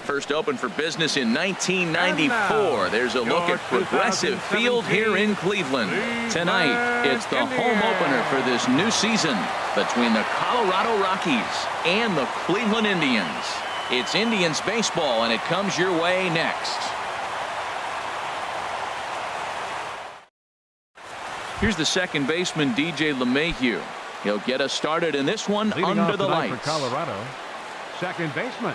First opened for business in 1994. There's a look at Progressive Field here in Cleveland. Tonight, it's the home opener for this new season between the Colorado Rockies and the Cleveland Indians. It's Indians baseball, and it comes your way next. Here's the second baseman, DJ LeMahieu. He'll get us started in this one under the lights. For Colorado, second baseman,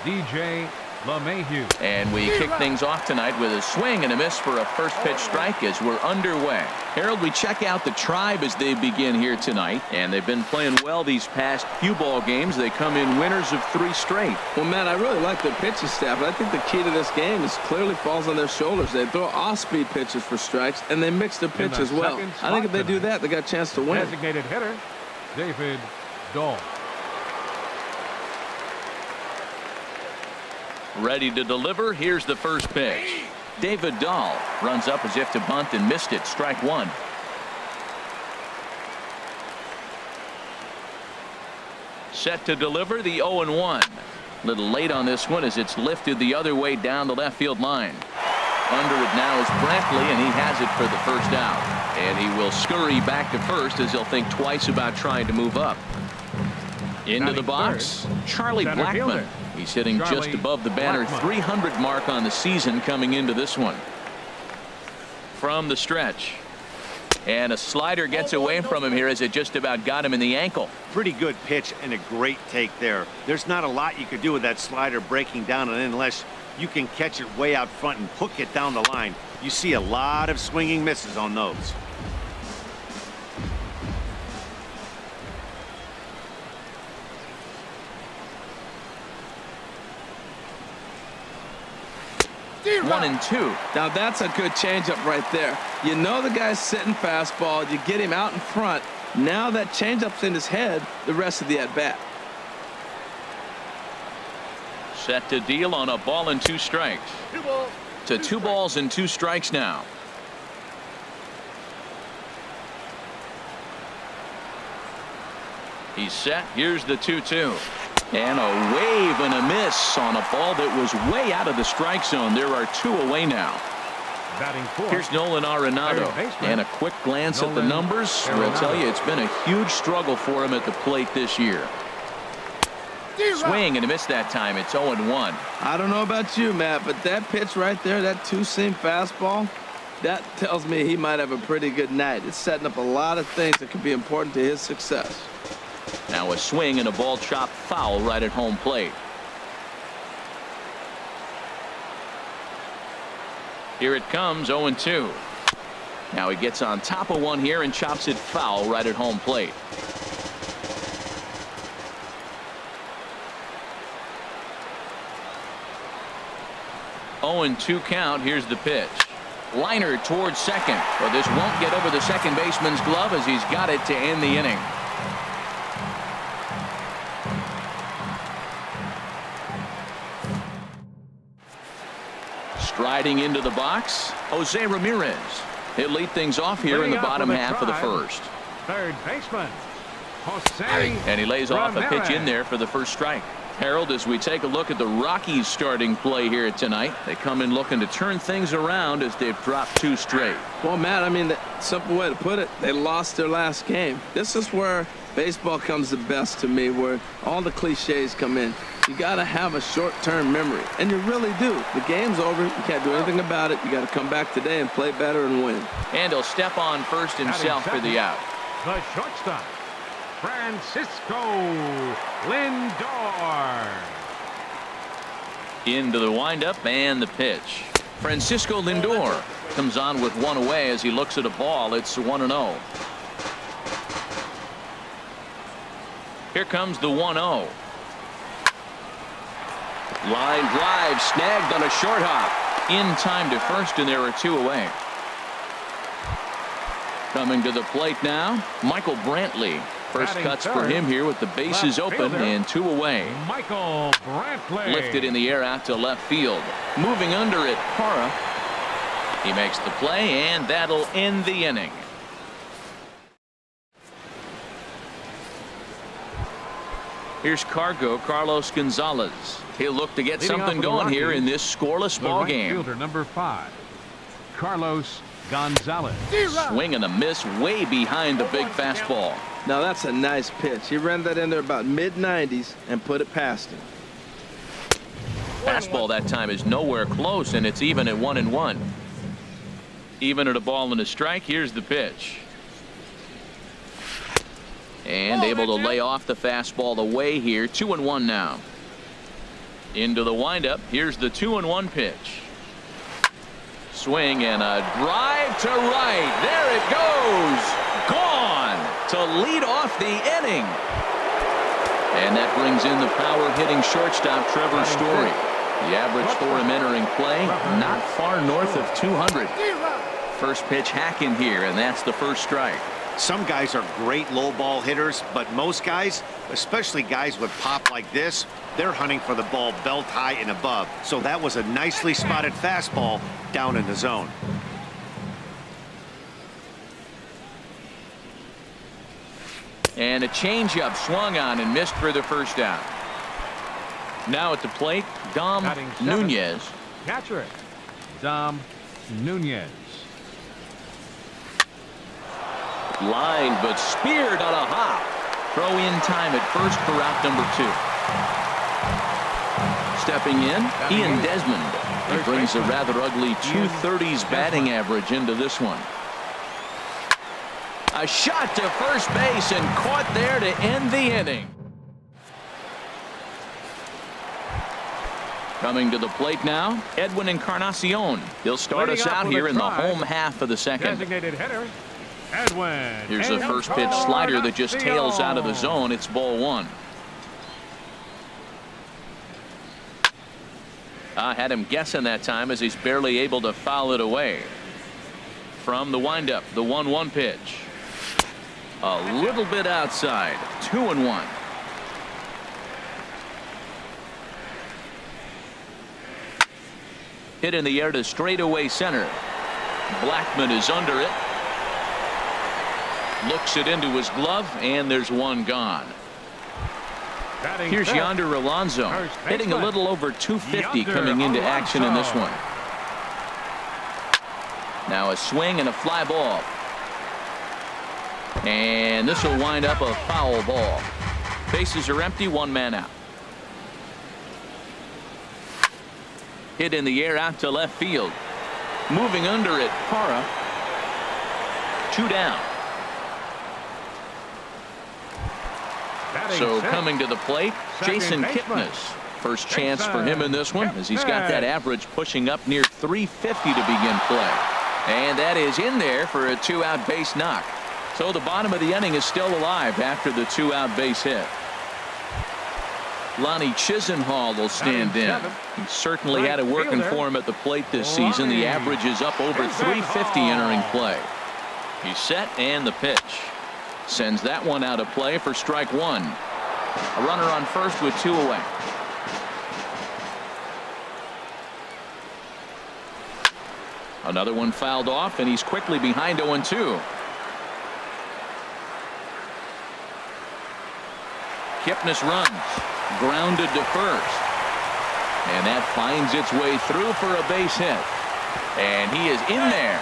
DJ LeMahieu. And we kick things off tonight with a swing and a miss for a first pitch strike as we're underway. Harold, we check out the Tribe as they begin here tonight, and they've been playing well these past few ball games. They come in winners of 3 straight. Well, Matt, I really like their pitching staff, but I think the key to this game is clearly falls on their shoulders. They throw off-speed pitches for strikes, and they mix their pitch as well. I think if they do that, they got a chance to win. Designated hitter, David Dahl. Ready to deliver. Here's the first pitch. David Dahl runs up as if to bunt and missed it. Strike one. Set to deliver the 0-1. Little late on this one as it's lifted the other way down the left field line. Under it now is Brantley, and he has it for the first out. And he will scurry back to first as he'll think twice about trying to move up. Into the box, Charlie Blackmon. He's hitting just above the banner 300 mark on the season coming into this one. From the stretch. And a slider gets away from him here as it just about got him in the ankle. Pretty good pitch and a great take there. There's not a lot you could do with that slider breaking down and in unless you can catch it way out front and hook it down the line. You see a lot of swinging misses on those. One and two. Now that's a good changeup right there. You know the guy's sitting fastball. You get him out in front. Now that changeup's in his head the rest of the at-bat. Set to deal on a ball and 2 strikes. To 2 balls and 2 strikes now. He's set. Here's the 2-2. And a wave and a miss on a ball that was way out of the strike zone. There are 2 away now. Here's Nolan Arenado, and a quick glance at the numbers will tell you it's been a huge struggle for him at the plate this year. Swing and a miss that time. It's 0-1. I don't know about you, Matt, but that pitch right there, that 2-seam fastball, that tells me he might have a pretty good night. It's setting up a lot of things that could be important to his success. Now a swing and a ball chopped foul right at home plate. Here it comes, 0-2. Now he gets on top of one here and chops it foul right at home plate. Oh, and 2 count. Here's the pitch. Liner towards second. But this won't get over the second baseman's glove as he's got it to end the inning. Striding into the box, Jose Ramirez. He'll lead things off here in the bottom half of the first. Third baseman, Jose. And he lays off a pitch in there for the first strike. Harold, as we take a look at the Rockies starting play here tonight, they come in looking to turn things around as they've dropped 2 straight. Well, Matt, I mean, the simple way to put it, they lost their last game. This is where baseball comes the best to me, where all the cliches come in. You got to have a short-term memory, and you really do. The game's over. You can't do anything about it. You got to come back today and play better and win. And he'll step on first himself for the out. The shortstop, Francisco Lindor. Into the windup and the pitch. Francisco Lindor comes on with 1 away as he looks at a ball. It's 1-0. Here comes the 1-0. Line drive snagged on a short hop. In time to first, and there are 2 away. Coming to the plate now, Michael Brantley. First cuts for him here with the bases open and 2 away. Michael Brantley. Lifted in the air out to left field. Moving under it, Parra. He makes the play, and that'll end the inning. Here's Carlos Gonzalez. He'll look to get Leading something off for the going here in Rockies, this scoreless the ball right game. fielder, number 5, Carlos Gonzalez. Swing and a miss way behind the big fastball. Now that's a nice pitch. He ran that in there about mid-90s and put it past him. Fastball that time is nowhere close, and it's even at 1-1. Even at a ball and a strike. Here's the pitch. And able to lay off the fastball away here. 2-1 now. Into the windup. Here's the 2-1 pitch. Swing and a drive to right. There it goes. Gone to lead off the inning. And that brings in the power hitting shortstop Trevor Story. The average for him entering play not far north of 200. First pitch hack in here, and that's the first strike. Some guys are great low ball hitters, but most guys, especially guys with pop like this, they're hunting for the ball belt high and above. So that was a nicely spotted fastball down in the zone. And a changeup swung on and missed for the first out. Now at the plate, Dom Batting 7th, Nunez. Catcher, Dom Nunez. Line, but speared on a hop. Throw in time at first for out number 2. Stepping in, Ian Desmond. He brings a rather ugly 230s batting average into this one. A shot to first base and caught there to end the inning. Coming to the plate now, Edwin Encarnacion. He'll start us out here in the home half of the second. Designated hitter, Edwin. Here's a first pitch slider that just tails out of the zone. It's ball 1. I had him guessing that time as he's barely able to foul it away. From the windup, the 1-1 pitch. A little bit outside. 2-1. Hit in the air to straightaway center. Blackman is under it. Looks it into his glove, and there's one gone. Here's Yonder Alonso, hitting a little over 250 coming into action in this one. Now a swing and a fly ball. And this will wind up a foul ball. Bases are empty, 1 man out. Hit in the air out to left field. Moving under it, Parra. 2 down. So coming to the plate, Jason Kipnis. First chance for him in this one as he's got that average pushing up near 350 to begin play. And that is in there for a 2-out base knock. So the bottom of the inning is still alive after the 2-out base hit. Lonnie Chisenhall will stand in. He certainly had it working for him at the plate this season. The average is up over 350 entering play. He's set, and the pitch. Sends that one out of play for strike 1. A runner on first with 2 away. Another one fouled off, and he's quickly behind 0-2. Kipnis runs, grounded to first, and that finds its way through for a base hit, and he is in there.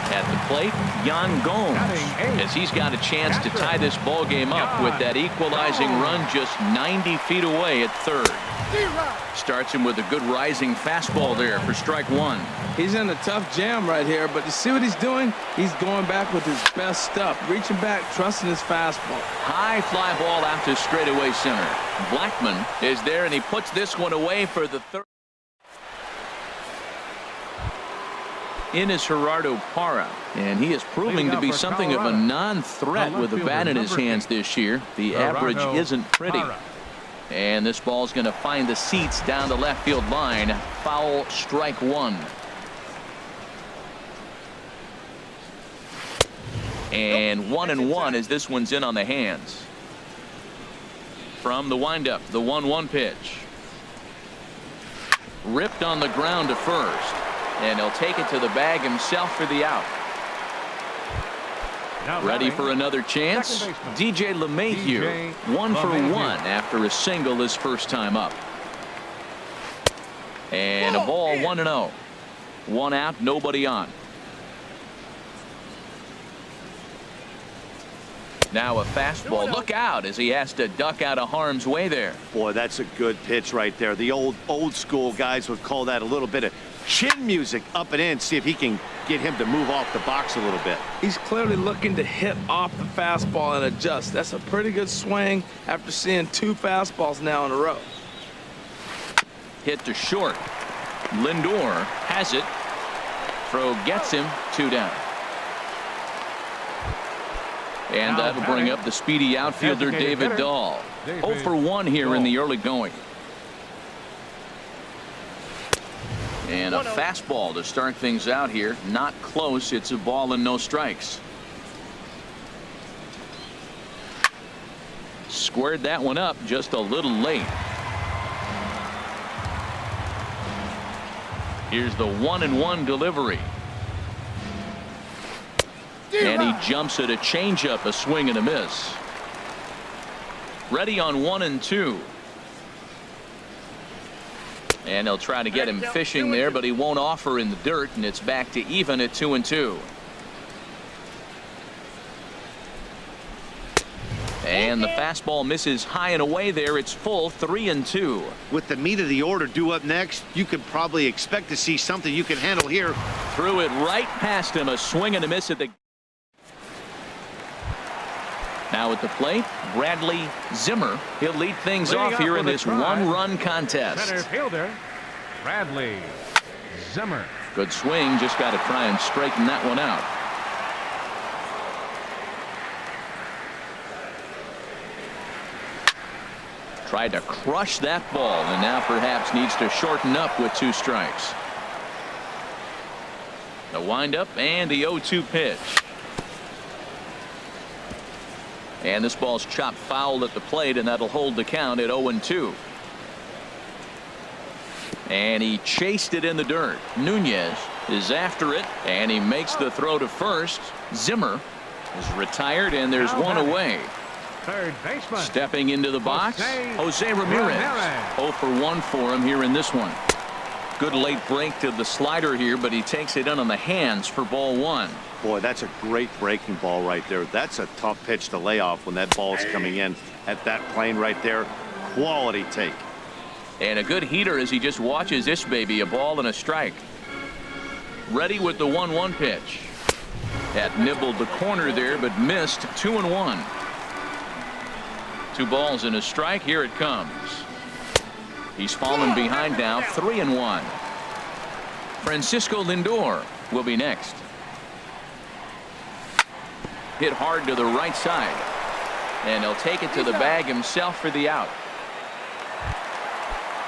At the plate, Yan Gomes, as he's got a chance to tie this ball game up with that equalizing run just 90 feet away at third. Starts him with a good rising fastball there for strike 1. He's in a tough jam right here, but you see what he's doing? He's going back with his best stuff, reaching back, trusting his fastball. High fly ball out to straightaway center. Blackman is there, and he puts this one away for the third. In is Gerardo Parra, and he is proving to be something of a non-threat with the bat in his hands this year. The average isn't pretty. And this ball's going to find the seats down the left field line. Foul, strike 1. And 1-1 as this one's in on the hands. From the windup, the 1-1 pitch. Ripped on the ground to first. And he'll take it to the bag himself for the out. Now Ready batting, for another chance? second baseman, DJ LeMahieu, DJ 1 for LeMahieu. 1 after a single his first time up. And a ball 1-0. 1 out, nobody on. Now a fastball. Look out as he has to duck out of harm's way there. Boy, that's a good pitch right there. The old school guys would call that a little bit of chin music up and in. See if he can get him to move off the box a little bit. He's clearly looking to hit off the fastball and adjust. That's a pretty good swing after seeing 2 fastballs now in a row. Hit to short. Lindor has it. Throw gets him. 2 down. And Now that'll bring batting, up the speedy outfielder designated David hitter, Dahl. David 0 for 1 here in the early going. And a fastball to start things out here. Not close. It's a ball and no strikes. Squared that one up just a little late. Here's the 1-1 delivery. And he jumps at a changeup, a swing and a miss. Ready on 1-2. And he'll try to get him fishing there, but he won't offer in the dirt, and it's back to even at 2-2. And the fastball misses high and away there. It's full 3-2. With the meat of the order due up next, you could probably expect to see something you can handle here. Threw it right past him, a swing and a miss at the. Now at the plate, Bradley Zimmer. He'll lead things Leading off off here in with a this try. one-run contest. Center fielder, Bradley Zimmer. Good swing, just got to try and straighten that one out. Tried to crush that ball, and now perhaps needs to shorten up with 2 strikes. The windup and the 0-2 pitch. And this ball's chopped foul at the plate, and that'll hold the count at 0-2. And he chased it in the dirt. Nunez is after it, and he makes the throw to first. Zimmer is retired, and there's Now one batting, away. third baseman, Stepping into the box, Jose Ramirez. 0 for 1 for him here in this one. Good late break to the slider here, but he takes it in on the hands for ball 1. Boy, that's a great breaking ball right there. That's a tough pitch to lay off when that ball's coming in at that plane right there. Quality take. And a good heater as he just watches this baby, a ball and a strike. Ready with the 1-1 pitch. That nibbled the corner there, but missed. 2-1. 2 balls and a strike. Here it comes. He's fallen behind now. 3-1. Francisco Lindor will be next. Hit hard to the right side, and he'll take it to the bag himself for the out.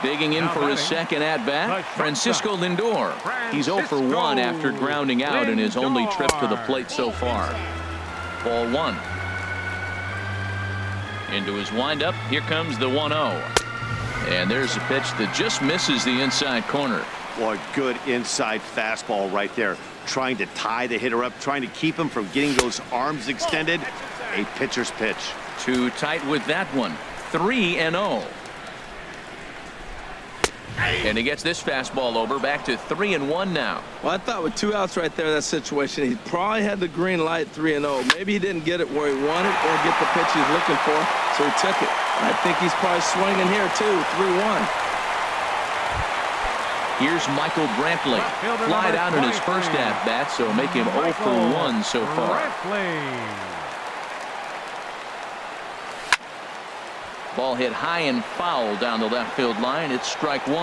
Digging in for his second at bat, Francisco Lindor. He's 0 for 1 after grounding out in his only trip to the plate so far. Ball 1. Into his windup. Here comes the 1-0. And there's a pitch that just misses the inside corner. Boy, good inside fastball right there. Trying to tie the hitter up, trying to keep him from getting those arms extended. A pitcher's pitch. Too tight with that one. 3-0. And he gets this fastball over, back to 3-1 now. Well, I thought with 2 outs right there in that situation, he probably had the green light 3-0. Maybe he didn't get it where he wanted or get the pitch he's looking for, so he took it. I think he's probably swinging here too. 3-1. Here's Michael Brantley. Flied out in his first at bat, so make him 0 for 1 so far. Ball hit high and foul down the left field line. It's strike 1.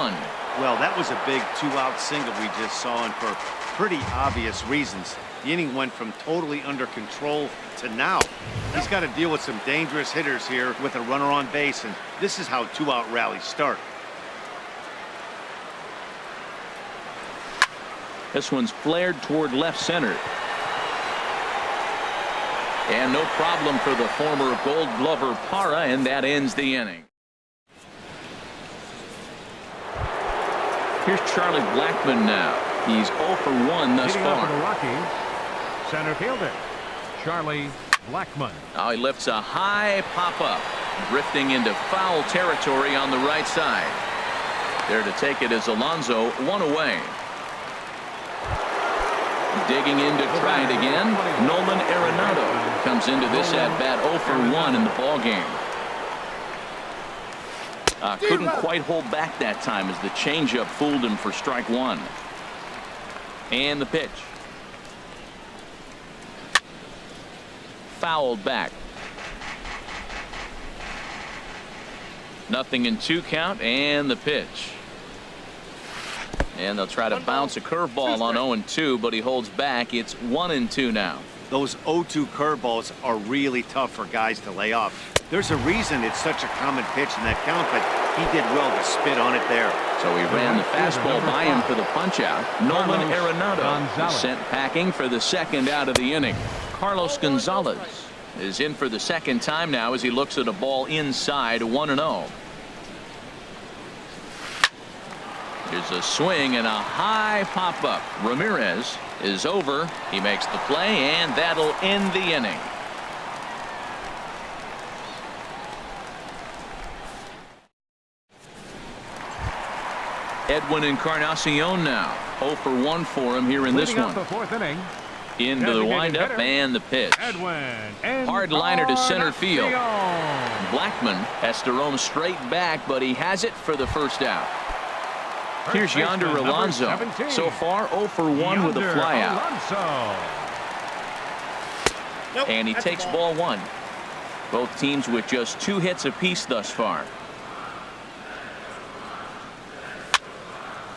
Well, that was a big 2-out single we just saw, and for pretty obvious reasons. The inning went from totally under control to now. He's got to deal with some dangerous hitters here with a runner on base, and this is how 2-out rallies start. This one's flared toward left center. And no problem for the former Gold Glover Parra, and that ends the inning. Here's Charlie Blackmon now. He's 0 for 1 thus Leading off far. for the Rockies, center fielder Charlie Blackmon. Now he lifts a high pop-up, drifting into foul territory on the right side. There to take it is Alonso, one away. Digging in to try it again, Nolan Arenado comes into this at-bat 0 for 1 in the ballgame. Couldn't quite hold back that time as the changeup fooled him for strike one. And the pitch. Fouled back. 0-2 count, and the pitch. And they'll try to bounce a curveball on 0-2, but he holds back. It's 1-2 now. Those 0-2 curveballs are really tough for guys to lay off. There's a reason it's such a common pitch in that count, but he did well to spit on it there. So he ran the fastball by him for the punch-out. Nolan Arenado is sent packing for the second out of the inning. Carlos Gonzalez is in for the second time now as he looks at a ball inside 1-0. Here's a swing and a high pop-up. Ramirez is over. He makes the play, and that'll end the inning. Edwin Encarnacion now 0 for 1 for him here in this one. The fourth inning. Into the windup and the pitch. Hard liner to center field. Blackmon has to roam straight back, but he has it for the first out. Here's Yonder Alonso. So far 0 for 1 with a flyout. And he takes ball one. Both teams with just 2 hits apiece thus far.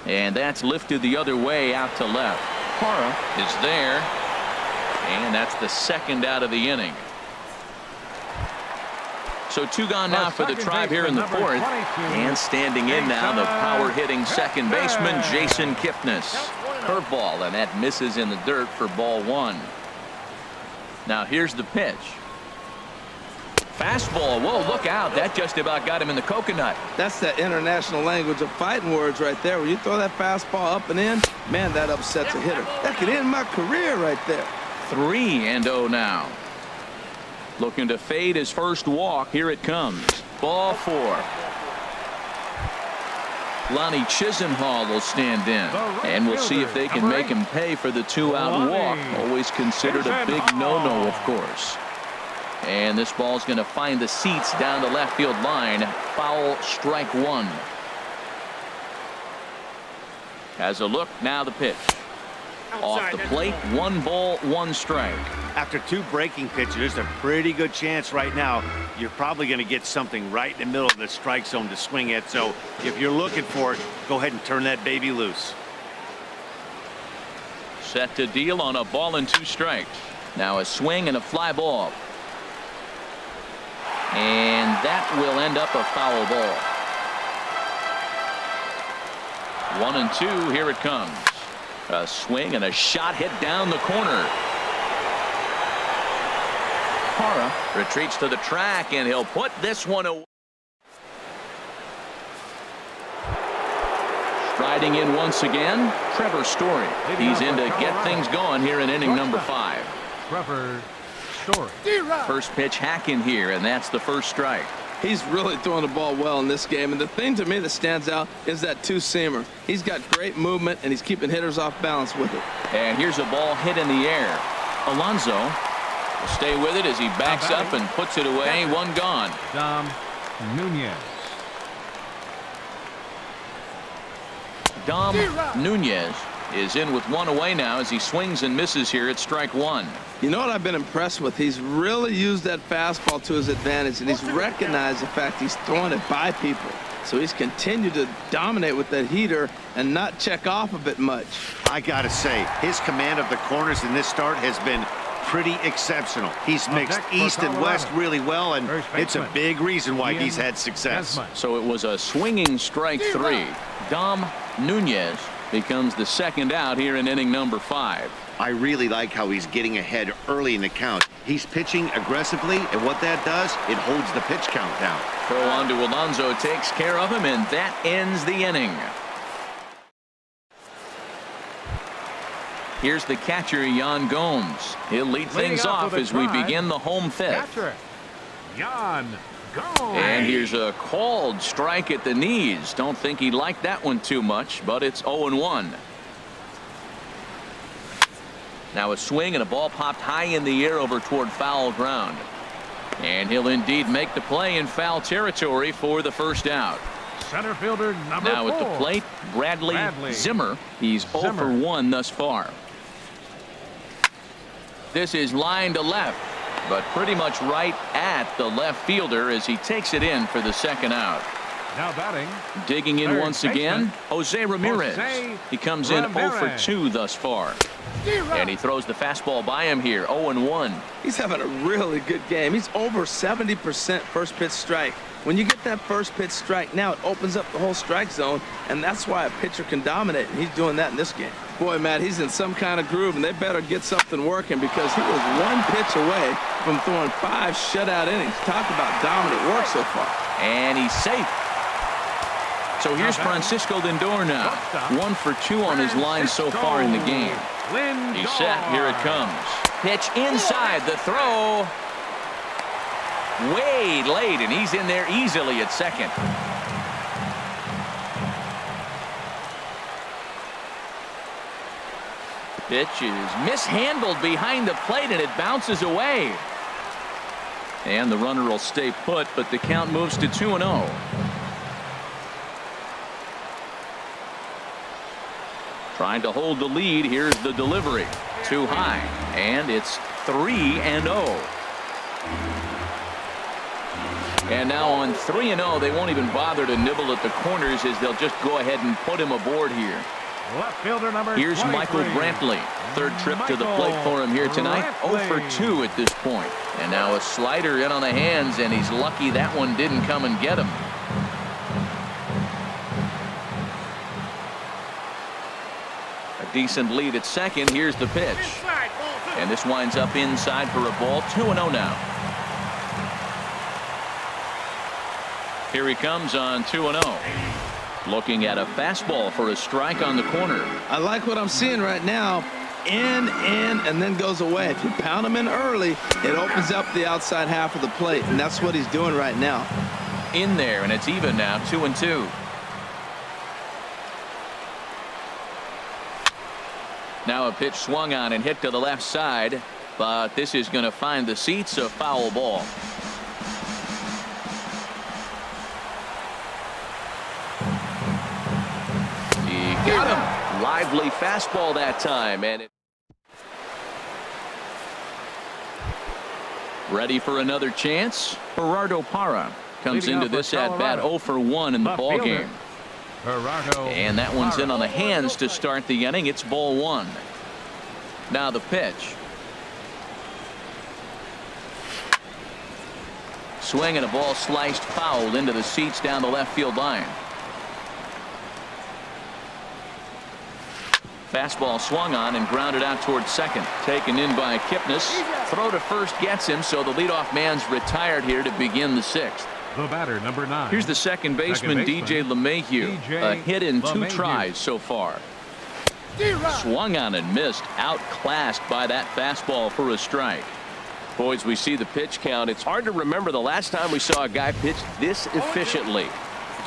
And that's lifted the other way out to left. Parra is there. And that's the second out of the inning. So 2 gone now for the Tribe here in the fourth. And standing in now, the power-hitting second baseman, Jason Kipnis. Curveball, and that misses in the dirt for ball one. Now here's the pitch. Fastball. Whoa, look out. That just about got him in the coconut. That's that international language of fighting words right there. When you throw that fastball up and in, man, that upsets a hitter. That could end my career right there. 3-0 now. Looking to fade his first walk. Here it comes. Ball 4. Lonnie Chisenhall will stand in. And we'll see if they can make him pay for the 2-out walk. Always considered a big no-no, of course. And this ball's going to find the seats down the left field line. Foul, strike one. Has a look. Now the pitch. Off the plate. 1 ball, 1 strike. After 2 breaking pitches, there's a pretty good chance right now you're probably going to get something right in the middle of the strike zone to swing at. So if you're looking for it, go ahead and turn that baby loose. Set to deal on a ball and 2 strikes. Now a swing and a fly ball. And that will end up a foul ball. 1-2. Here it comes. A swing and a shot hit down the corner. Parra retreats to the track, and he'll put this one away. Striding in once again, Trevor Story. He's in to get things going here in inning number 5. Trevor Story. First pitch hack in here, and that's the first strike. He's really throwing the ball well in this game, and the thing to me that stands out is that 2-seamer. He's got great movement, and he's keeping hitters off balance with it. And here's a ball hit in the air. Alonso will stay with it as he backs up and puts it away. 1 gone. Dom Nunez. Dom Nunez is in with 1 away now as he swings and misses here at strike 1. You know what I've been impressed with? He's really used that fastball to his advantage, and he's recognized the fact he's throwing it by people. So he's continued to dominate with that heater and not check off a bit much. I got to say, his command of the corners in this start has been pretty exceptional. He's mixed east and west really well, and it's a big reason why he's had success. So it was a swinging strike 3. Dom Nunez becomes the second out here in inning number 5. I really like how he's getting ahead early in the count. He's pitching aggressively, and what that does, it holds the pitch count down. Throw on to Alonso takes care of him, and that ends the inning. Here's the catcher, Yan Gomes. He'll lead things off as we begin the home fifth. Catcher, Yan Gomes. And here's a called strike at the knees. Don't think he liked that one too much, but it's 0-1. Now a swing and a ball popped high in the air over toward foul ground. And he'll indeed make the play in foul territory for the first out. Center fielder number 4. Now at the plate, Bradley Zimmer. He's 0 for 1 thus far. This is line to left, but pretty much right at the left fielder as he takes it in for the second out. Now batting. Digging in once again, Jose Ramirez. He comes in 0 for 2 thus far. And he throws the fastball by him here, 0-1. He's having a really good game. He's over 70% first pitch strike. When you get that first pitch strike, now it opens up the whole strike zone, and that's why a pitcher can dominate, and he's doing that in this game. Boy, Matt, he's in some kind of groove, and they better get something working because he was one pitch away from throwing 5 shutout innings. Talk about dominant work so far. And he's safe. So here's Francisco Lindor now. 1 for 2 on his line so far in the game. He's set. Here it comes. Pitch inside. The throw. Way late, and he's in there easily at second. Pitch is mishandled behind the plate, and it bounces away. And the runner will stay put, but the count moves to 2-0. Trying to hold the lead. Here's the delivery. Too high. And it's 3-0. And now on 3-0, they won't even bother to nibble at the corners as they'll just go ahead and put him aboard here. Left fielder number Here's 23. Michael Brantley. Third trip to the plate for him here tonight. 0 for 2 at this point. And now a slider in on the hands, and he's lucky that one didn't come and get him. A decent lead at second. Here's the pitch. And this winds up inside for a ball. 2-0 now. Here he comes on 2-0. Looking at a fastball for a strike on the corner. I like what I'm seeing right now. In, and then goes away. If you pound him in early, it opens up the outside half of the plate, and that's what he's doing right now. In there, and it's even now, 2-2. Now a pitch swung on and hit to the left side, but this is going to find the seats, a foul ball. He got him. Lively fastball that time, and ready for another chance. Gerardo Parra comes into this at bat 0 for 1 in the ball game. And that one's in on the hands to start the inning. It's ball 1. Now the pitch. Swing and a ball sliced foul into the seats down the left field line. Fastball swung on and grounded out towards second. Taken in by Kipnis. Throw to first gets him, so the leadoff man's retired here to begin the 6th. The batter, number 9. Here's the second baseman, DJ LeMahieu. A hit in 2 tries so far. Swung on and missed. Outclassed by that fastball for a strike. Boys, we see the pitch count. It's hard to remember the last time we saw a guy pitch this efficiently.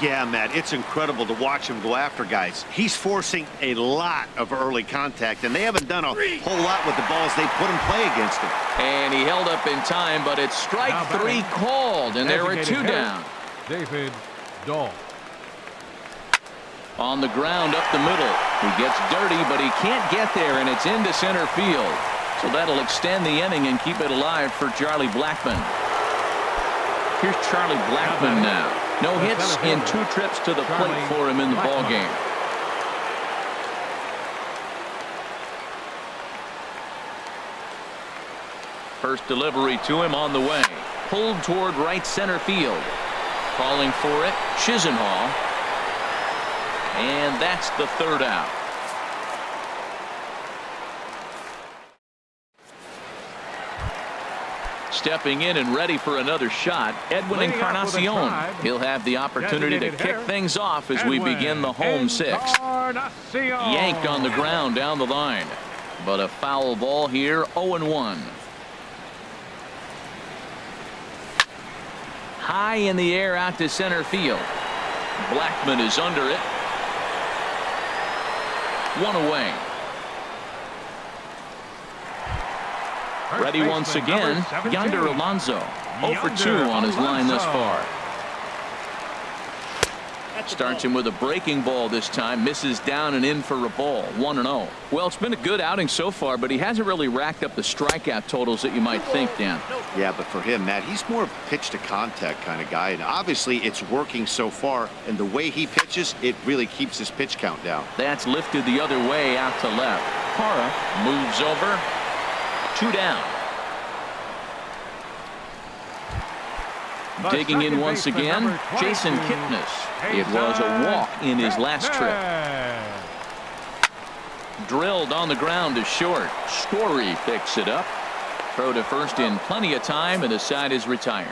Yeah, Matt, it's incredible to watch him go after guys. He's forcing a lot of early contact, and they haven't done a whole lot with the balls they put in play against him. And he held up in time, but it's strike 3 called, and there are 2 down. David Dahl. On the ground up the middle. He gets dirty, but he can't get there, and it's into center field. So that'll extend the inning and keep it alive for Charlie Blackmon. Here's Charlie Blackmon now. No hits in 2 trips to the plate for him in the ball game. First delivery to him on the way. Pulled toward right center field. Calling for it, Chisenhall. And that's the 3rd out. Stepping in and ready for another shot, Edwin Encarnacion. He'll have the opportunity to kick things off as we begin the home 6th. Yanked on the ground down the line. But a foul ball here. 0-1. High in the air out to center field. Blackman is under it. One away. Ready once again. Yonder Alonso. 0 for 2 on his line thus far. Starts him with a breaking ball this time. Misses down and in for a ball. 1-0. Well, it's been a good outing so far, but he hasn't really racked up the strikeout totals that you might think, Dan. Yeah, but for him, Matt, he's more of a pitch to contact kind of guy, and obviously it's working so far, and the way he pitches, it really keeps his pitch count down. That's lifted the other way out to left. Parra moves over. 2 down. Digging in once again, Jason Kipnis. It was a walk in his last trip. Drilled on the ground to short. Story picks it up. Throw to first in plenty of time, and the side is retired.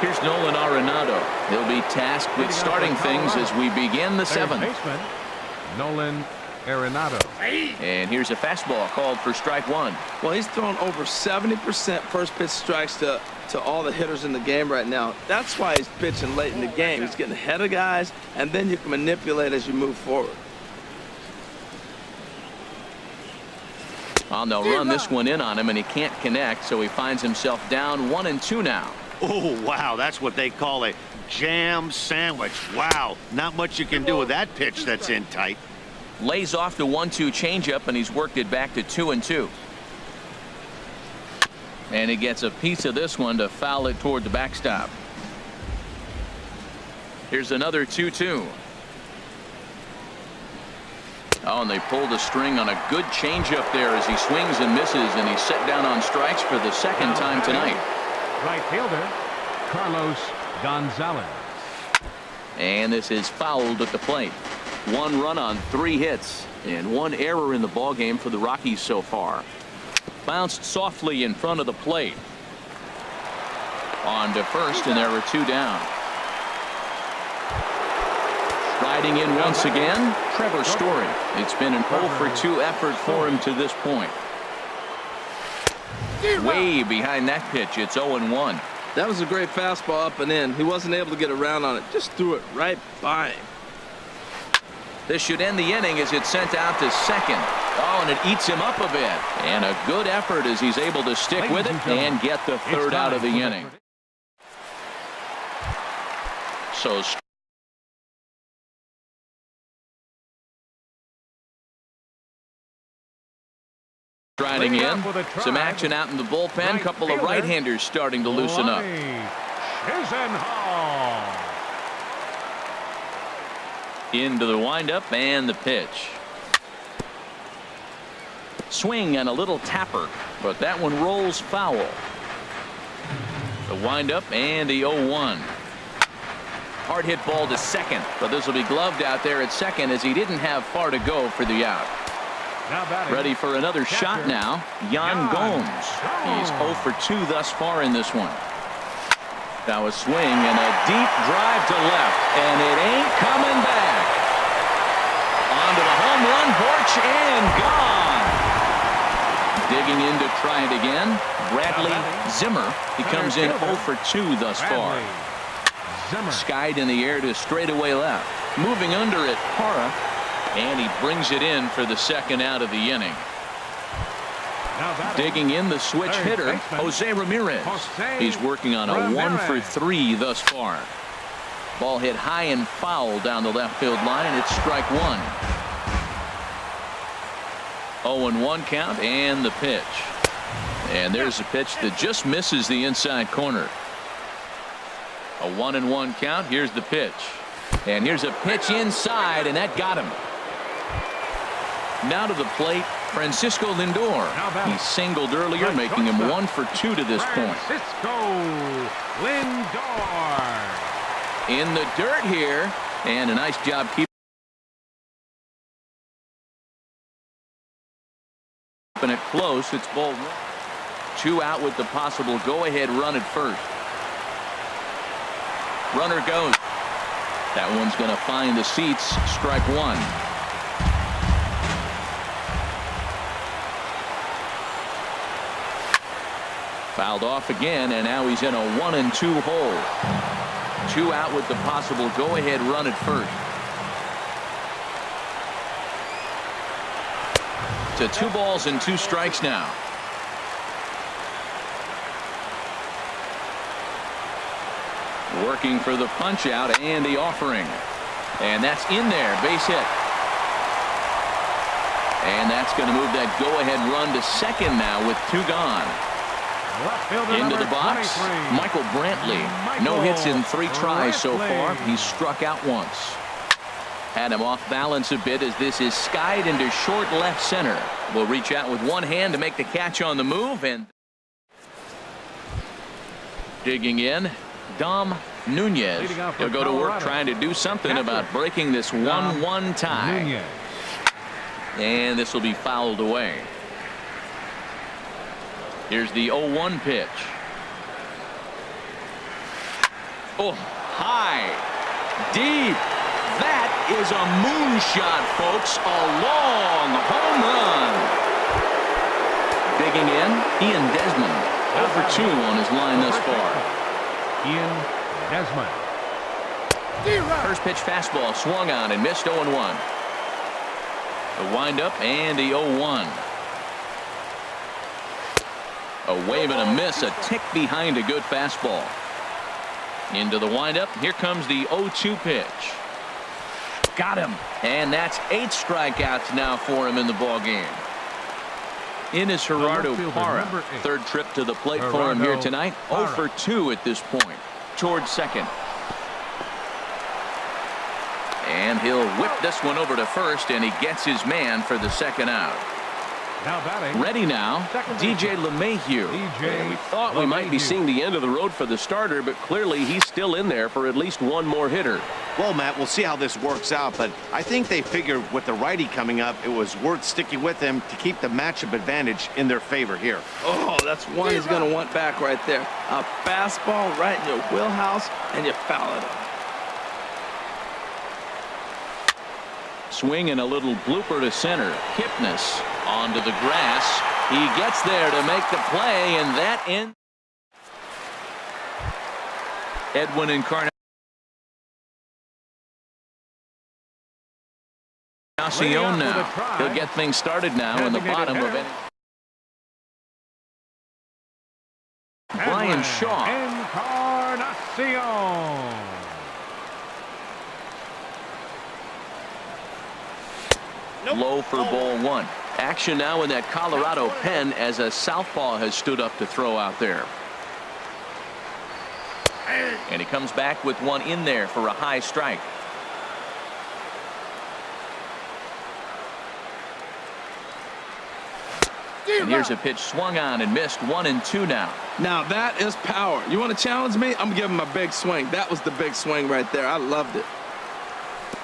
Here's Nolan Arenado. He'll be tasked with starting things as we begin the 7th. Nolan Arenado. And here's a fastball called for strike 1. Well, he's thrown over 70% first pitch strikes to all the hitters in the game right now. That's why he's pitching late in the game. He's getting ahead of guys, and then you can manipulate as you move forward. Well, they'll run this one in on him, and he can't connect, so he finds himself down 1-2 now. Oh, wow, that's what they call a jam sandwich. Wow, not much you can do with that pitch that's in tight. Lays off the 1-2 changeup, and he's worked it back to 2-2. And he gets a piece of this one to foul it toward the backstop. Here's another 2-2. Oh, and they pull the string on a good changeup there as he swings and misses, and he's set down on strikes for the second time tonight. Right fielder, Carlos Gonzalez. And this is fouled at the plate. 1 run on 3 hits and 1 error in the ballgame for the Rockies so far. Bounced softly in front of the plate. On to first, and there are 2 down. Striding in once again, Trevor Story. It's been an 0 for 2 effort for him to this point. Way behind that pitch. It's 0-1. That was a great fastball up and in. He wasn't able to get around on it. Just threw it right by him. This should end the inning as it's sent out to second. Oh, and it eats him up a bit. And a good effort as he's able to stick with it and get the 3rd out of the inning. So striding in. Some action out in the bullpen. Couple of right-handers starting to loosen up. Into the windup and the pitch. Swing and a little tapper, but that one rolls foul. The windup and the 0-1. Hard hit ball to second, but this will be gloved out there at second as he didn't have far to go for the out. Ready for another shot now. Yan Gomes. He's 0 for 2 thus far in this one. Now a swing and a deep drive to left, and it ain't coming back. Onto the home run porch and gone. Digging in to try it again. Bradley Zimmer. He comes in 0 for 2 thus far. Skied in the air to straightaway left. Moving under it, Parra. And he brings it in for the 2nd out of the inning. Digging in the switch hitter, Jose Ramirez. He's working on a 1 for 3 thus far. Ball hit high and foul down the left field line. It's strike 1. 0-1 count and the pitch. And there's a pitch that just misses the inside corner. A 1-1 count. Here's the pitch. And here's a pitch inside, and that got him. Now to the plate, Francisco Lindor. He singled earlier, making him 1 for 2 to this point. Francisco Lindor. In the dirt here, and a nice job keeping it close. It's ball 1. 2 out with the possible go-ahead run at first. Runner goes. That one's going to find the seats. Strike one. Fouled off again, and now he's in a 1-2 hole. 2 out with the possible go-ahead run at first. To 2 balls and 2 strikes now. Working for the punch out and the offering. And that's in there. Base hit. And that's going to move that go-ahead run to second now with 2 gone. Into the box, Michael Brantley. No hits in 3 tries so far. He's struck out once. Had him off balance a bit as this is skied into short left center. Will reach out with one hand to make the catch on the move, and digging in, Dom Nunez. He'll go to work trying to do something about breaking this 1-1 tie. And this will be fouled away. Here's the 0-1 pitch. Oh, high, deep. That is a moonshot, folks. A long home run. Digging in, Ian Desmond. 0 for 2 on his line thus far. Ian Desmond. First pitch fastball swung on and missed. 0-1. The windup and the 0-1. A wave and a miss, a tick behind a good fastball. Into the windup. Here comes the 0-2 pitch. Got him. And that's 8 strikeouts now for him in the ball game. In is Gerardo Parra. 3rd trip to the plate for him here tonight. 0 for 2 at this point. Towards second. And he'll whip this one over to first, and he gets his man for the 2nd out. Now batting. Ready now, DJ LeMahieu. We thought we might be seeing the end of the road for the starter, but clearly he's still in there for at least one more hitter. Well, Matt, we'll see how this works out, but I think they figured with the righty coming up, it was worth sticking with him to keep the matchup advantage in their favor here. Oh, that's one he's going to want back right there. A fastball right in your wheelhouse, and you foul it up. Swing and a little blooper to center. Kipnis onto the grass. He gets there to make the play, and that ends. Edwin Encarnacion now. He'll get things started now in the bottom of it. Brian Shaw. Encarnacion. Low for ball 1. Action now in that Colorado pen as a southpaw has stood up to throw out there. And he comes back with one in there for a high strike. And here's a pitch swung on and missed. 1-2 now. Now that is power. You want to challenge me? I'm giving him a big swing. That was the big swing right there. I loved it.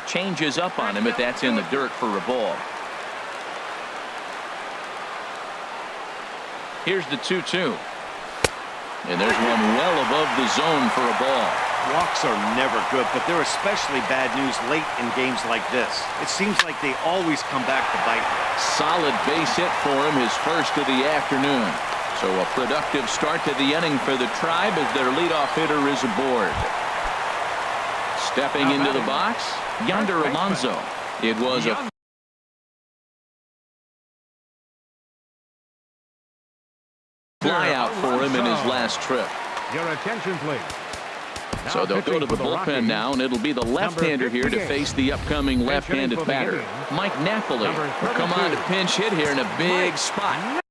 Changes up on him, but that's in the dirt for a ball. Here's the 2-2. And there's one well above the zone for a ball. Walks are never good, but they're especially bad news late in games like this. It seems like they always come back to bite. Solid base hit for him, his first of the afternoon. So a productive start to the inning for the Tribe as their leadoff hitter is aboard. Stepping into the box, Yonder Alonso. It was a fly out for him in his last trip. Your attention, please. So they'll go to the bullpen now, and it'll be the left-hander here to face the upcoming left-handed batter, Mike Napoli. Will come on to pinch hit here in a big spot.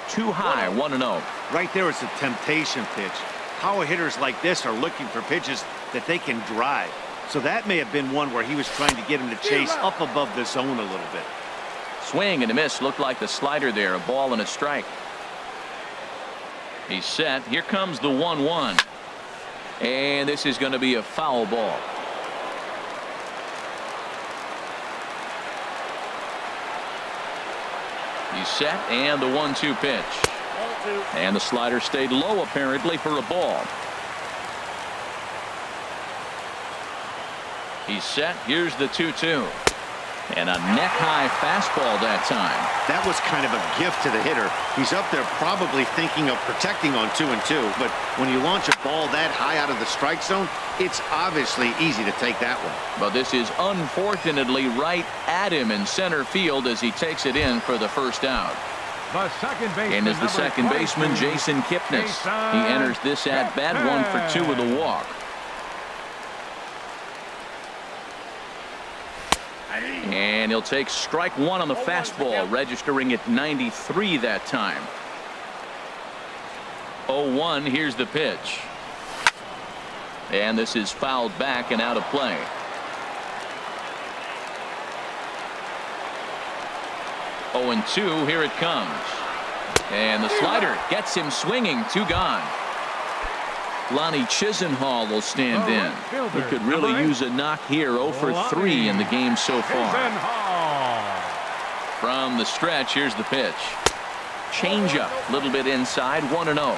Too high, 1-0. Right there is a temptation pitch. Power hitters like this are looking for pitches that they can drive. So that may have been one where he was trying to get him to chase up above the zone a little bit. Swing and a miss. Looked like the slider there. A ball and a strike. He's set. Here comes the 1-1. And this is going to be a foul ball. He's set, and the 1-2 pitch. And the slider stayed low apparently for a ball. He's set. Here's the 2-2. And a neck-high fastball that time. That was kind of a gift to the hitter. He's up there probably thinking of protecting on 2-2, but when you launch a ball that high out of the strike zone, it's obviously easy to take that one. But this is unfortunately right at him in center field as he takes it in for the first out. The second baseman, and as the second baseman, Jason Kipnis. He enters this at-bat 1 for 2 with a walk. And he'll take strike 1 on the fastball, registering at 93 that time. 0-1, here's the pitch. And this is fouled back and out of play. 0-2, here it comes. And the slider gets him swinging, 2 gone. Lonnie Chisenhall will stand in. He could really use a knock here. 0 for 3 in the game so far. From the stretch, here's the pitch. Changeup, a little bit inside, 1-0.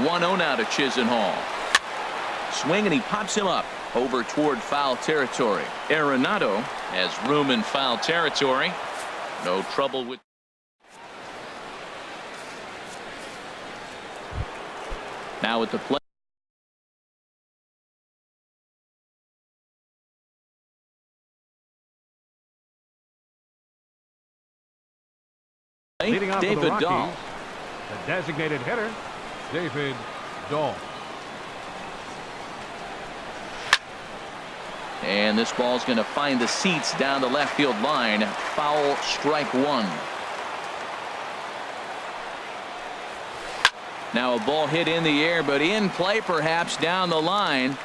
1-0 now to Chisenhall. Swing, and he pops him up over toward foul territory. Arenado has room in foul territory. No trouble with. Now at the plate. Leading off for the David Rockies, Dahl. the designated hitter, David Dahl. And this ball's going to find the seats down the left field line. Foul, strike 1. Now a ball hit in the air, but in play perhaps down the line.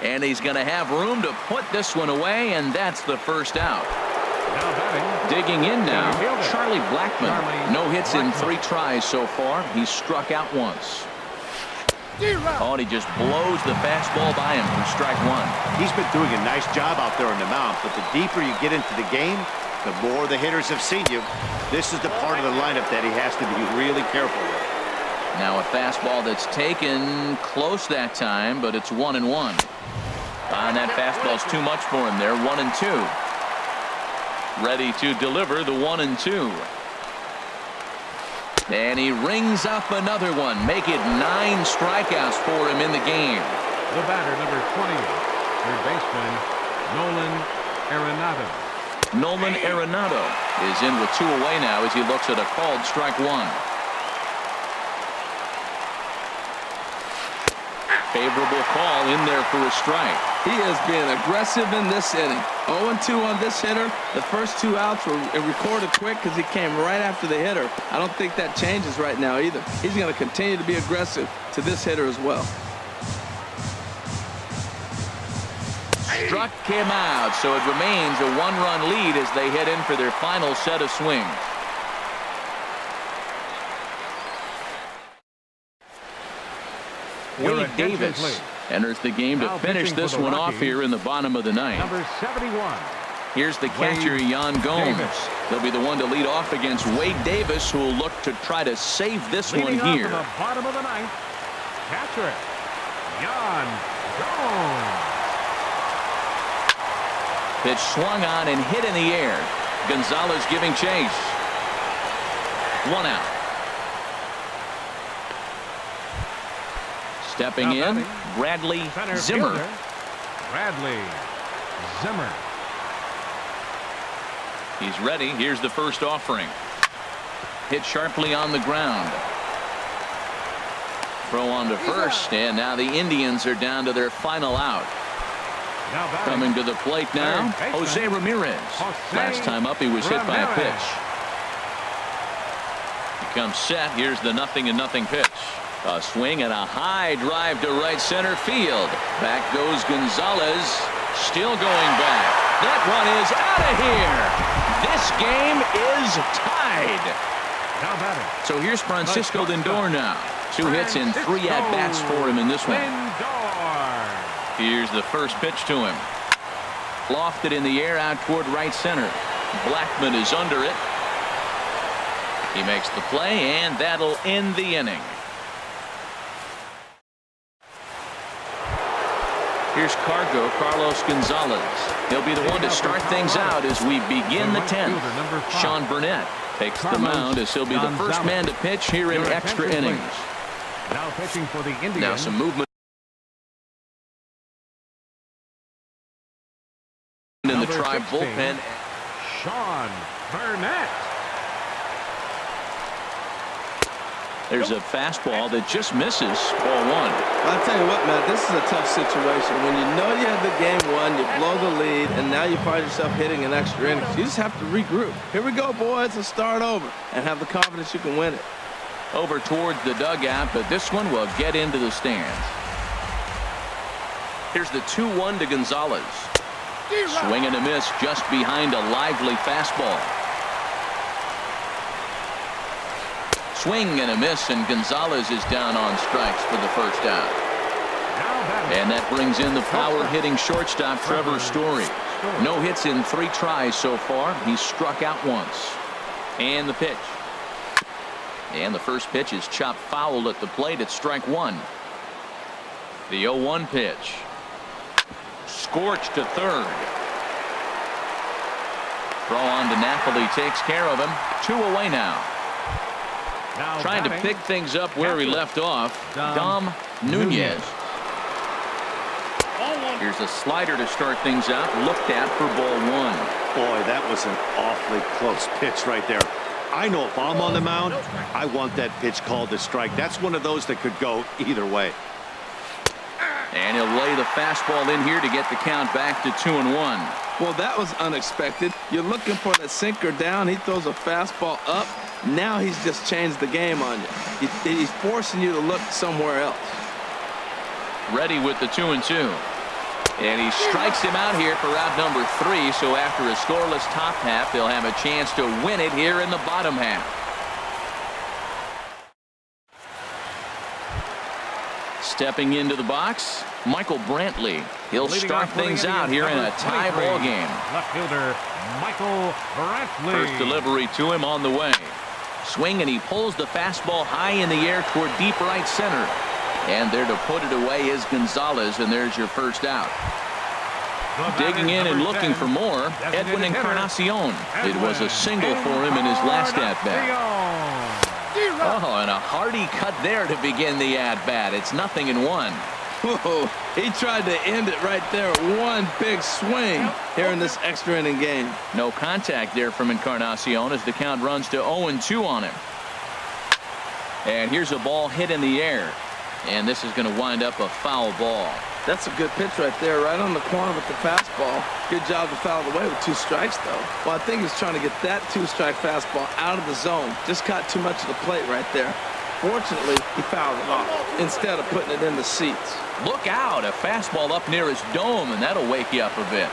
And he's going to have room to put this one away, and that's the first out. Now batting, digging in now, Charlie Blackmon. No hits in Blackmon. 3 tries so far. He's struck out once. Oh, and he just blows the fastball by him from strike 1. He's been doing a nice job out there on the mound, but the deeper you get into the game, the more the hitters have seen you. This is the part of the lineup that he has to be really careful with. Now a fastball that's taken close that time, but it's 1-1. And that fastball's too much for him there. 1-2. Ready to deliver the 1-2. And he rings up another one. Make it 9 strikeouts for him in the game. the batter, number 20, third baseman, Nolan Arenado. Nolan Arenado is in with 2 away now as he looks at a called strike 1. Favorable call in there for a strike. He has been aggressive in this inning. 0-2 on this hitter. The first 2 outs were recorded quick because he came right after the hitter. I don't think that changes right now either. He's going to continue to be aggressive to this hitter as well. Struck him out, so it remains a 1-run lead as they head in for their final set of swings. Wade Davis enters the game to finish this one off here in the bottom of the 9th. Number 71. Here's the catcher, Yan Gomes. He'll be the one to lead off against Wade Davis, who will look to try to save this one here. In the bottom of the 9th, catcher, Yan Gomes. Pitch swung on and hit in the air. Gonzalez giving chase. 1 out. Stepping in, Bradley Zimmer. Fielder, Bradley Zimmer. He's ready. Here's the first offering. Hit sharply on the ground. Throw on to first, and now the Indians are down to their final out. Now batting, Coming to the plate now, third baseman, Jose Ramirez. Last time up he was hit by a pitch. He comes set. Here's the 0-0 pitch. A swing and a high drive to right center field. Back goes Gonzalez. Still going back. That one is out of here. This game is tied. Now batting, So here's Francisco Lindor now. 2 hits and 3 at-bats for him in this one. Lindor. Here's the first pitch to him. Lofted in the air out toward right center. Blackman is under it. He makes the play, and that'll end the inning. Here's Carlos Gonzalez. He'll be the one to start things out as we begin the 10th. Sean Burnett takes the mound as he'll be the first man to pitch here in extra innings. Now pitching for the Indians. Now some movement in the Tribe bullpen. Sean Burnett. There's a fastball that just misses ball one. I'll tell you what, Matt, this is a tough situation. When you know you have the game won, you blow the lead, and now you find yourself hitting an extra inning. You just have to regroup. Here we go, boys, and start over, and have the confidence you can win it. Over towards the dugout, but this one will get into the stands. Here's the 2-1 to Gonzalez. Swing and a miss just behind a lively fastball. Swing and a miss, and Gonzalez is down on strikes for the first out. And that brings in the power-hitting shortstop Trevor Story. No hits in 3 tries so far. He's struck out once. And the pitch. And the first pitch is chopped foul at the plate at strike 1. The 0-1 pitch. Scorched to third. Throw on to Napoli takes care of him. 2 away now. Trying to pick things up where he left off. Dom Nunez. Here's a slider to start things out. Looked at for ball 1. Boy, that was an awfully close pitch right there. I know if I'm on the mound, I want that pitch called a strike. That's one of those that could go either way. And he'll lay the fastball in here to get the count back to 2-1. Well, that was unexpected. You're looking for the sinker down. He throws a fastball up. Now he's just changed the game on you. He's forcing you to look somewhere else. Ready with the 2-2. And he strikes him out here for out number 3. So after a scoreless top half, they'll have a chance to win it here in the bottom half. Stepping into the box, Michael Brantley. He'll start things out here in a tie ball game. Left fielder Michael Brantley. First delivery to him on the way. Swing, and he pulls the fastball high in the air toward deep right center. And there to put it away is Gonzalez, and there's your first out. Digging in and looking for more, Edwin Encarnacion. It was a single for him in his last at-bat. Oh, and a hearty cut there to begin the at-bat. It's 0-1. Whoa, he tried to end it right there. One big swing here in this extra inning game. No contact there from Encarnacion as the count runs to 0-2 on him. And here's a ball hit in the air. And this is going to wind up a foul ball. That's a good pitch right there, right on the corner with the fastball. Good job to foul it away with 2 strikes, though. Well, I think he's trying to get that 2-strike fastball out of the zone. Just caught too much of the plate right there. Fortunately, he fouled it off instead of putting it in the seats. Look out, a fastball up near his dome, and that'll wake you up a bit.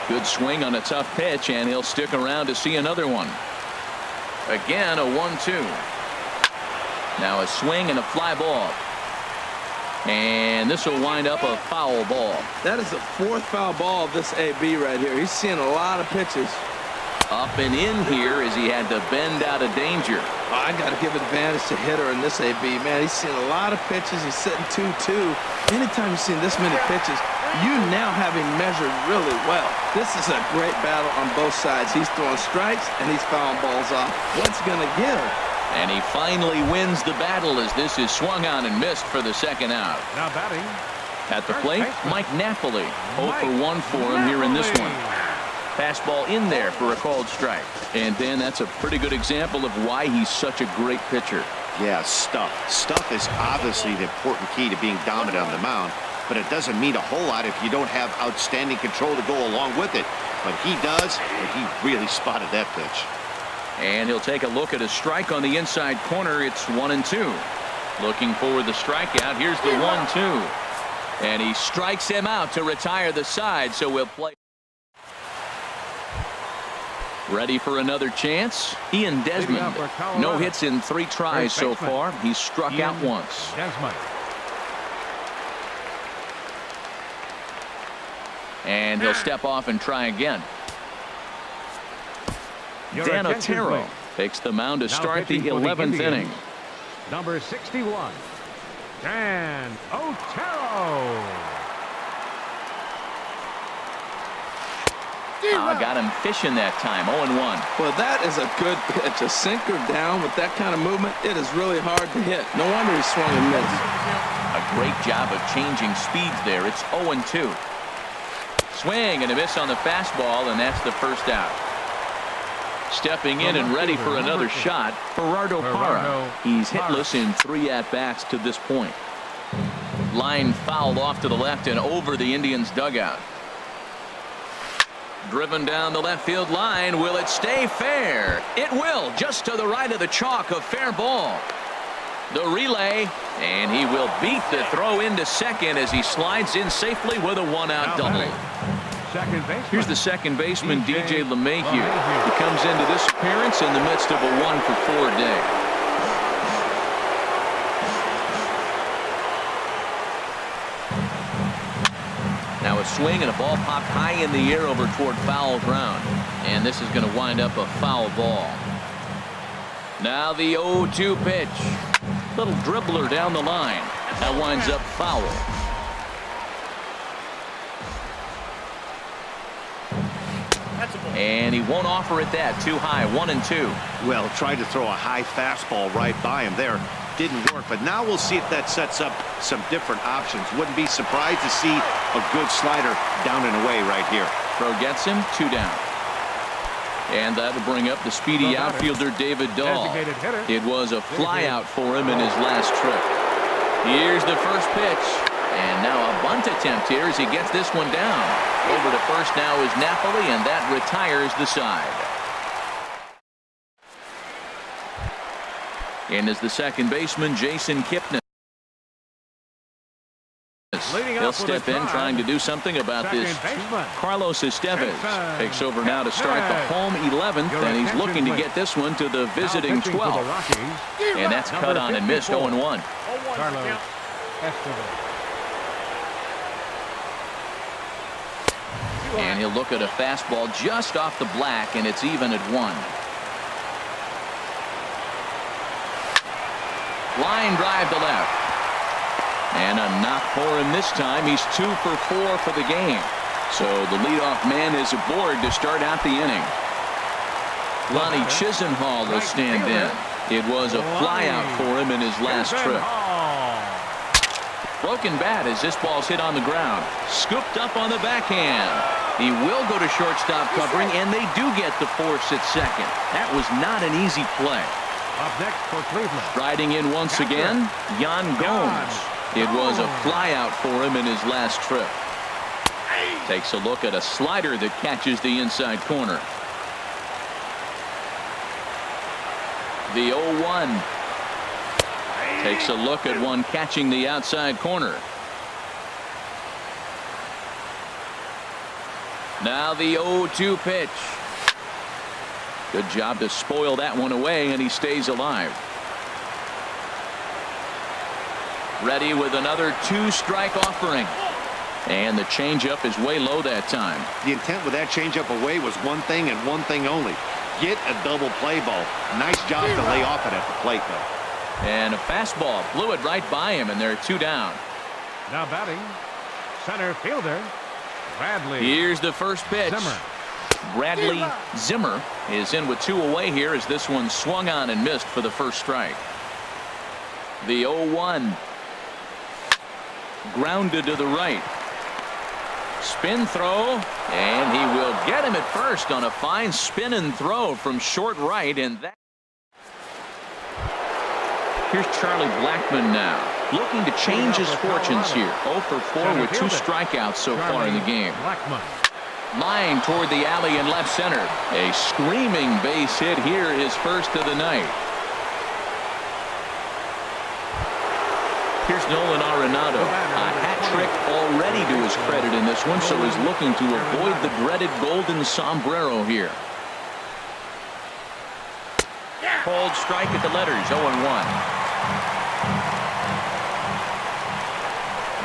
Good swing on a tough pitch, and he'll stick around to see another one. Again, a 1-2. Now a swing and a fly ball. And this will wind up a foul ball. That is the 4th foul ball of this AB right here. He's seeing a lot of pitches. Up and in here as he had to bend out of danger. Oh, I got to give advantage to hitter in this AB. Man, he's seen a lot of pitches. He's sitting 2-2. Anytime you've seen this many pitches, you now have him measured really well. This is a great battle on both sides. He's throwing strikes and he's fouling balls off. What's going to give? And he finally wins the battle as this is swung on and missed for the second out. Now batting. At the plate, Mike Napoli. 0 for 1 for him here in this one. Fastball in there for a called strike. And Dan, that's a pretty good example of why he's such a great pitcher. Yeah, stuff. Stuff is obviously the important key to being dominant on the mound, but it doesn't mean a whole lot if you don't have outstanding control to go along with it. But he does, and he really spotted that pitch. And he'll take a look at a strike on the inside corner. It's 1-2. Looking for the strikeout. Here's the 1-2. And he strikes him out to retire the side, so we'll play. Ready for another chance? Ian Desmond. No hits in 3 tries so far. He's struck out once. Desmond. And he'll step off and try again. Your Dan attention, Otero please. takes the mound to Now start the pitching for the 11th Indians, inning. Number 61, Dan Otero. Got him fishing that time. 0-1. Well, that is a good pitch. A sinker down with that kind of movement, it is really hard to hit. No wonder he swung and missed. A great job of changing speeds there. It's 0-2. Swing and a miss on the fastball, and that's the first out. Stepping in and ready for another shot, Gerardo Parra. He's hitless in 3 at-bats to this point. Line fouled off to the left and over the Indians' dugout. Driven down the left field line. Will it stay fair? It will, just to the right of the chalk. A fair ball. The relay, and he will beat the throw into second as he slides in safely with a 1-out double. Second baseman. Here's the second baseman, DJ LeMahieu. He comes into this appearance in the midst of a 1-for-4 day. Now a swing and a ball popped high in the air over toward foul ground. And this is going to wind up a foul ball. Now the 0-2 pitch. Little dribbler down the line. That winds up foul. And he won't offer it that. Too high. 1-2. Well, tried to throw a high fastball right by him there. Didn't work, but now we'll see if that sets up some different options. Wouldn't be surprised to see a good slider down and away right here. Throw gets him. 2 down. And that'll bring up the speedy outfielder David Dahl. It was a flyout for him in his last trip. Here's the first pitch. And now a bunt attempt here as he gets this one down. Over to first now is Napoli, and that retires the side. And as the second baseman, Jason Kipnis. He'll step in trying to do something about this. Carlos Estevez takes over now to start the home 11th, and he's looking to get this one to the visiting 12th. And that's cut on and missed. 0-1. Carlos Estevez. And he'll look at a fastball just off the black, and it's even at 1. Line drive to left. And a knock for him this time. He's 2 for 4 for the game. So the leadoff man is aboard to start out the inning. Lonnie Chisenhall will stand in. It was a flyout for him in his last trip. Broken bat as this ball's hit on the ground. Scooped up on the backhand. He will go to shortstop covering, and they do get the force at second. That was not an easy play. Up next for Cleveland. Striding in once again, Yan Gomes. It was a flyout for him in his last trip. Takes a look at a slider that catches the inside corner. The 0-1. Takes a look at one catching the outside corner. Now the 0-2 pitch. Good job to spoil that one away, and he stays alive. Ready with another 2-strike offering. And the changeup is way low that time. The intent with that changeup away was one thing and one thing only. Get a double play ball. Nice job to lay off it at the plate, though. And a fastball blew it right by him, and they're 2 down. Now batting, center fielder Bradley. Here's the first pitch. Zimmer. Bradley Zimmer is in with 2 away here as this one swung on and missed for the first strike. The 0-1. Grounded to the right. Spin throw, and he will get him at first on a fine spin and throw from short right, and that. Here's Charlie Blackmon now, looking to change his fortunes here. 0 for 4 with 2 strikeouts so far in the game. Line toward the alley in left center. A screaming base hit here, his first of the night. Here's Nolan Arenado. A hat trick already to his credit in this one, so he's looking to avoid the dreaded golden sombrero here. Called strike at the letters. 0-1.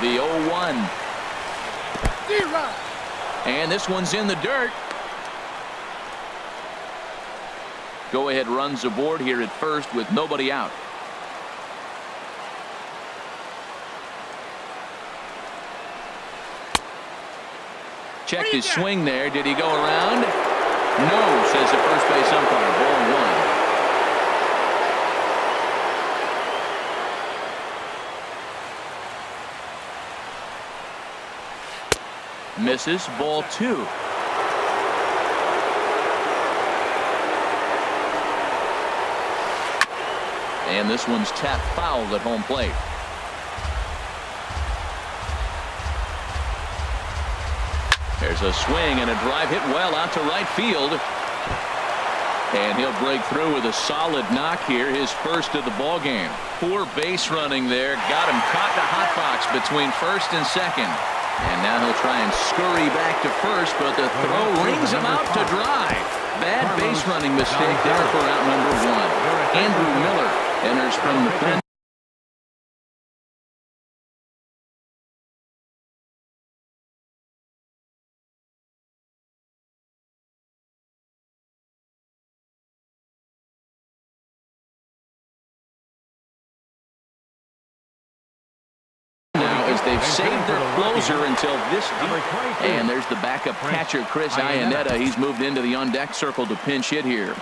The 0-1. And this one's in the dirt. Go ahead runs aboard here at first with nobody out. Checked his swing there. Did he go around? No, says the first base umpire. Ball one. Misses. Ball two. And this one's tapped foul at home plate. There's a swing and a drive hit well out to right field. And he'll break through with a solid knock here, his first of the ball game. Poor base running there. Got him caught in a hot box between first and second. And now he'll try and scurry back to first, but the throw rings him out to dry. Bad base running mistake there for out number one. Andrew Miller enters from the pen. They've saved their closer until this deep. And there's the backup catcher, Chris Iannetta. He's moved into the on-deck circle to pinch hit here.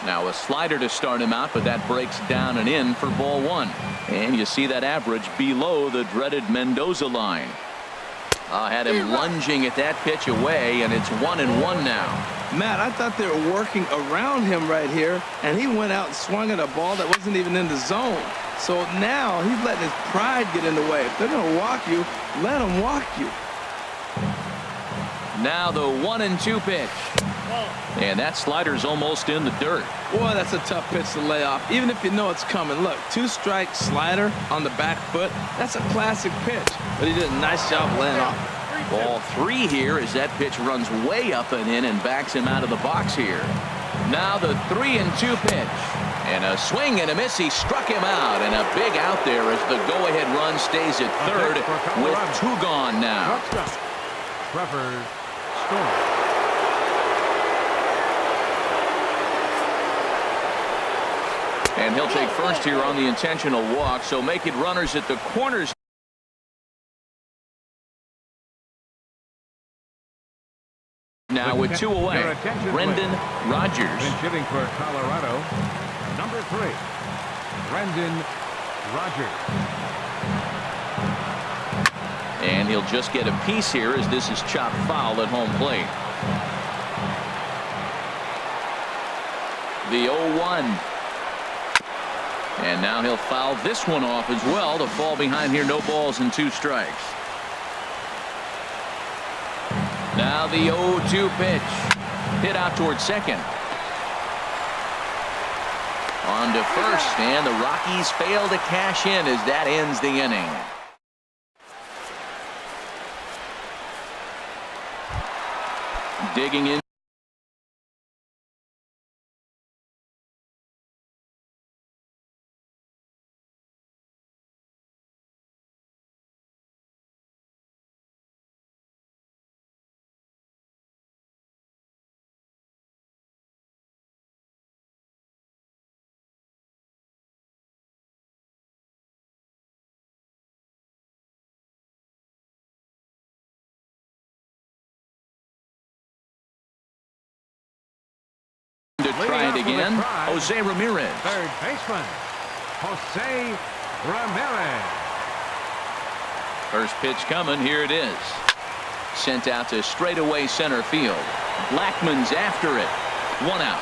Now a slider to start him out, but that breaks down and in for ball one. And you see that average below the dreaded Mendoza line. Had him lunging at that pitch away, and it's 1-1 now. Matt, I thought they were working around him right here, and he went out and swung at a ball that wasn't even in the zone. So now he's letting his pride get in the way. If they're going to walk you, let them walk you. Now the 1-2 pitch. And that slider's almost in the dirt. Boy, that's a tough pitch to lay off, even if you know it's coming. Look, two-strike slider on the back foot. That's a classic pitch, but he did a nice job laying off. Ball three here as that pitch runs way up and in and backs him out of the box here. Now the 3-2 pitch. And a swing and a miss. He struck him out, and a big out there as the go-ahead run stays at third with two gone now. Trevor Story. And he'll take first here on the intentional walk, so make it runners at the corners. Now with two away, Brendan Rodgers. Hitting for Colorado, number 3, Brendan Rodgers. And he'll just get a piece here as this is chopped foul at home plate. The 0-1. And now he'll foul this one off as well to fall behind here. No balls and 2 strikes. Now the 0-2 pitch. Hit out towards second. On to first, and the Rockies fail to cash in as that ends the inning. Digging in. To try it again, Jose Ramirez. Third baseman, Jose Ramirez. First pitch coming. Here it is. Sent out to straightaway center field. Blackman's after it. 1 out.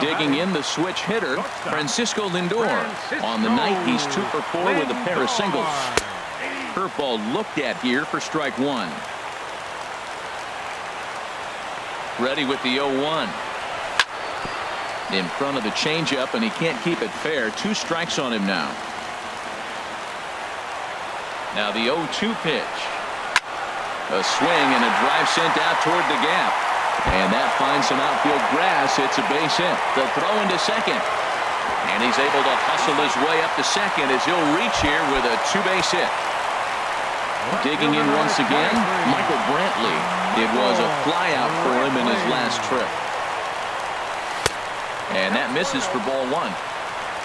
Digging in the switch hitter, Francisco Lindor. On the night, he's 2 for 4 with a pair of singles. Curveball looked at here for strike 1. Ready with the 0-1. In front of the changeup, and he can't keep it fair. 2 strikes on him now. Now the 0-2 pitch. A swing and a drive sent out toward the gap. And that finds some outfield grass. It's a base hit. The throw into second. And he's able to hustle his way up to second as he'll reach here with a two-base hit. Digging in once again, Michael Brantley. It was a flyout for him in his last trip. And that misses for ball one.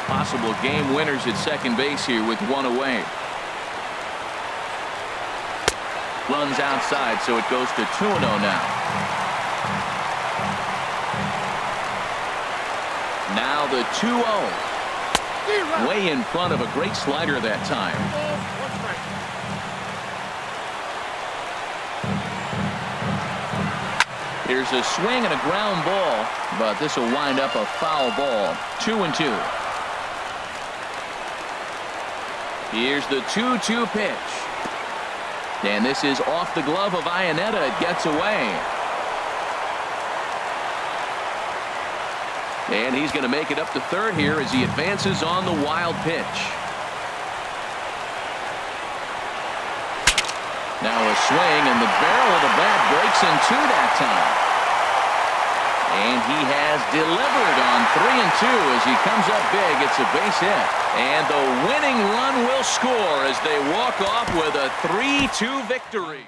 Possible game winners at second base here with one away. Runs outside, so it goes to 2-0 now. Now the 2-0. Way in front of a great slider that time. Here's a swing and a ground ball, but this will wind up a foul ball. 2-2. Here's the 2-2 pitch. And this is off the glove of Iannetta. It gets away. And he's going to make it up to third here as he advances on the wild pitch. Now a swing, and the barrel of the bat breaks in two that time. And he has delivered on 3-2 as he comes up big. It's a base hit. And the winning run will score as they walk off with a 3-2 victory.